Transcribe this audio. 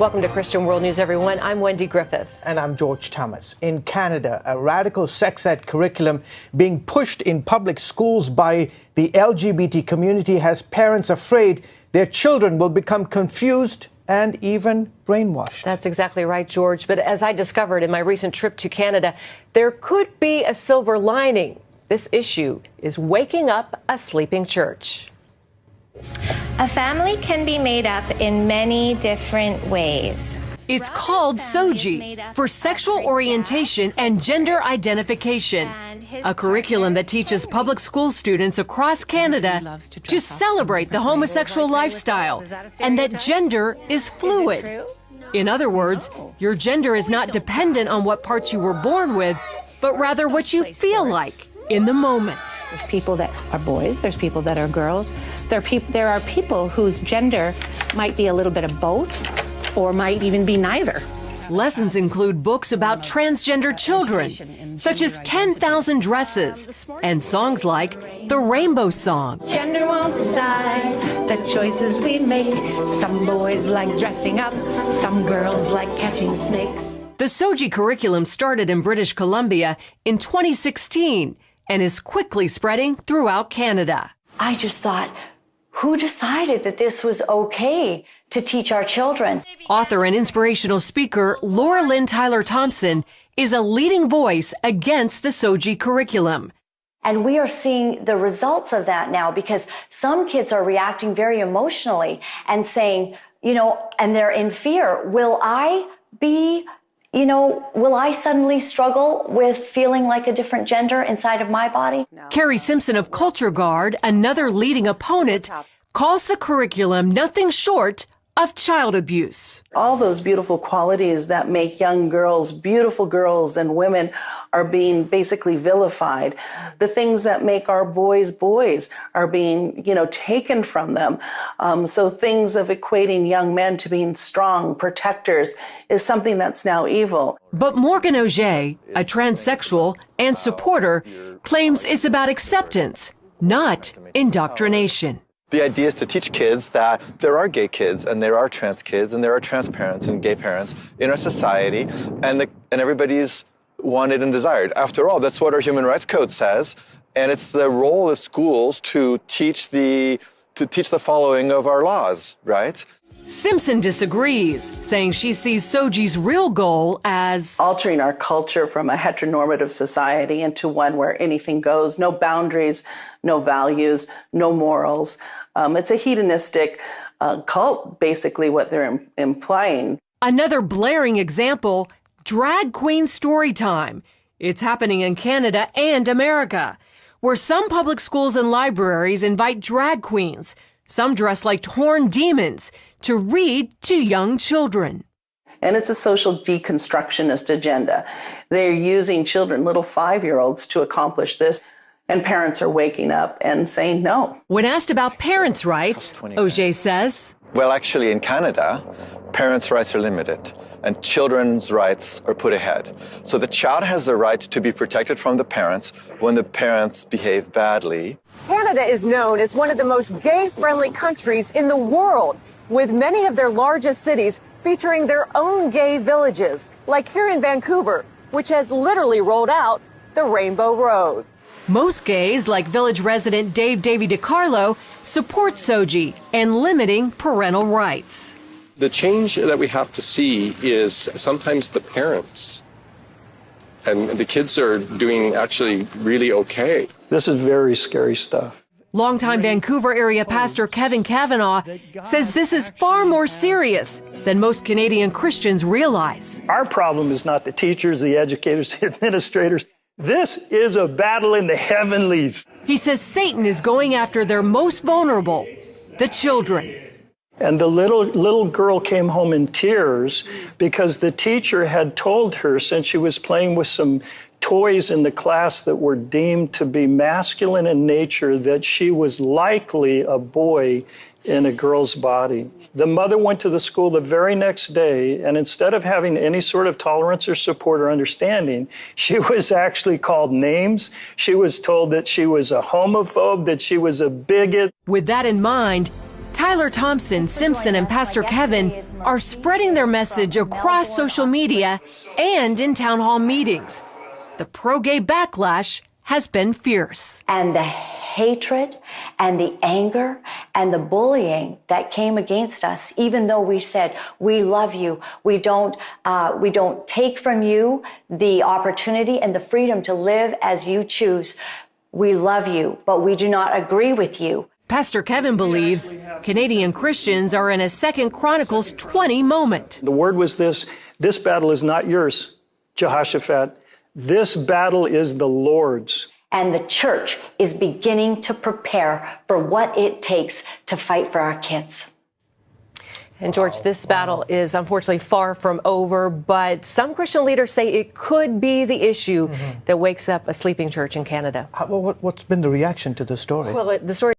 Welcome to Christian World News, everyone. I'm Wendy Griffith. And I'm George Thomas. In Canada, a radical sex ed curriculum being pushed in public schools by the LGBT community has parents afraid their children will become confused and even brainwashed. That's exactly right, George. But as I discovered in my recent trip to Canada, there could be a silver lining. This issue is waking up a sleeping church. A family can be made up in many different ways. It's called SOGI, for Sexual Orientation and Gender Identification, a curriculum that teaches public school students across Canada to celebrate the homosexual lifestyle and that gender is fluid. In other words, your gender is not dependent on what parts you were born with, but rather what you feel like in the moment. There's people that are boys, there's people that are girls, there are people whose gender might be a little bit of both or might even be neither. Lessons include books about transgender children, such as 10,000 Dresses, and songs like the Rainbow Song. Gender won't decide the choices we make. Some boys like dressing up, some girls like catching snakes. The SOGI curriculum started in British Columbia in 2016 and is quickly spreading throughout Canada. I just thought, who decided that this was okay to teach our children? Author and inspirational speaker Laura Lynn Tyler Thompson is a leading voice against the SOGI curriculum. And we are seeing the results of that now because some kids are reacting very emotionally and saying, and they're in fear. Will I suddenly struggle with feeling like a different gender inside of my body? Carrie Simpson of Culture Guard, another leading opponent, calls the curriculum nothing short of child abuse. All those beautiful qualities that make young girls, beautiful girls and women, are being basically vilified. The things that make our boys boys are being, taken from them. So things of equating young men to being strong protectors is something that's now evil. But Morgan Auger, a transsexual and supporter, claims it's about acceptance, not indoctrination. The idea is to teach kids that there are gay kids and there are trans kids and there are trans parents and gay parents in our society, and everybody's wanted and desired. After all, that's what our Human Rights Code says, and it's the role of schools to teach the following of our laws, right? Simpson disagrees, saying she sees SOGI's real goal as altering our culture from a heteronormative society into one where anything goes, no boundaries, no values, no morals. It's a hedonistic cult, basically, what they're implying. Another blaring example, drag queen story time. It's happening in Canada and America, where some public schools and libraries invite drag queens, some dressed like horned demons, to read to young children. And it's a social deconstructionist agenda. They're using children, little 5-year-olds, to accomplish this. And parents are waking up and saying no. When asked about parents' rights, Auger says, well, actually, in Canada, parents' rights are limited and children's rights are put ahead. So the child has the right to be protected from the parents when the parents behave badly. Canada is known as one of the most gay-friendly countries in the world, with many of their largest cities featuring their own gay villages, like here in Vancouver, which has literally rolled out the Rainbow Road. Most gays, like village resident Dave Davy DiCarlo, support SOGI and limiting parental rights. The change that we have to see is sometimes the parents, and the kids are doing actually really okay. This is very scary stuff. Longtime Vancouver area pastor Kevin Kavanaugh says this is far more serious than most Canadian Christians realize. Our problem is not the teachers, the educators, the administrators. This is a battle in the heavenlies. He says Satan is going after their most vulnerable, the children. And the little girl came home in tears because the teacher had told her, since she was playing with some toys in the class that were deemed to be masculine in nature, that she was likely a boy in a girl's body. The mother went to the school the very next day, and instead of having any sort of tolerance or support or understanding, she was actually called names. She was told that she was a homophobe, that she was a bigot. With that in mind, Tyler Thompson, Simpson, and Pastor Kevin are spreading their message across social media and in town hall meetings. The pro-gay backlash has been fierce. And the hatred and the anger and the bullying that came against us, even though we said, we love you, we don't take from you the opportunity and the freedom to live as you choose. We love you, but we do not agree with you. Pastor Kevin believes Canadian Christians are in a 2 Chronicles 20 moment. The word was this battle is not yours, Jehoshaphat. This battle is the Lord's. And the church is beginning to prepare for what it takes to fight for our kids. And George, this battle is unfortunately far from over, but some Christian leaders say it could be the issue that wakes up a sleeping church in Canada. What's been the reaction to the story? Well, the story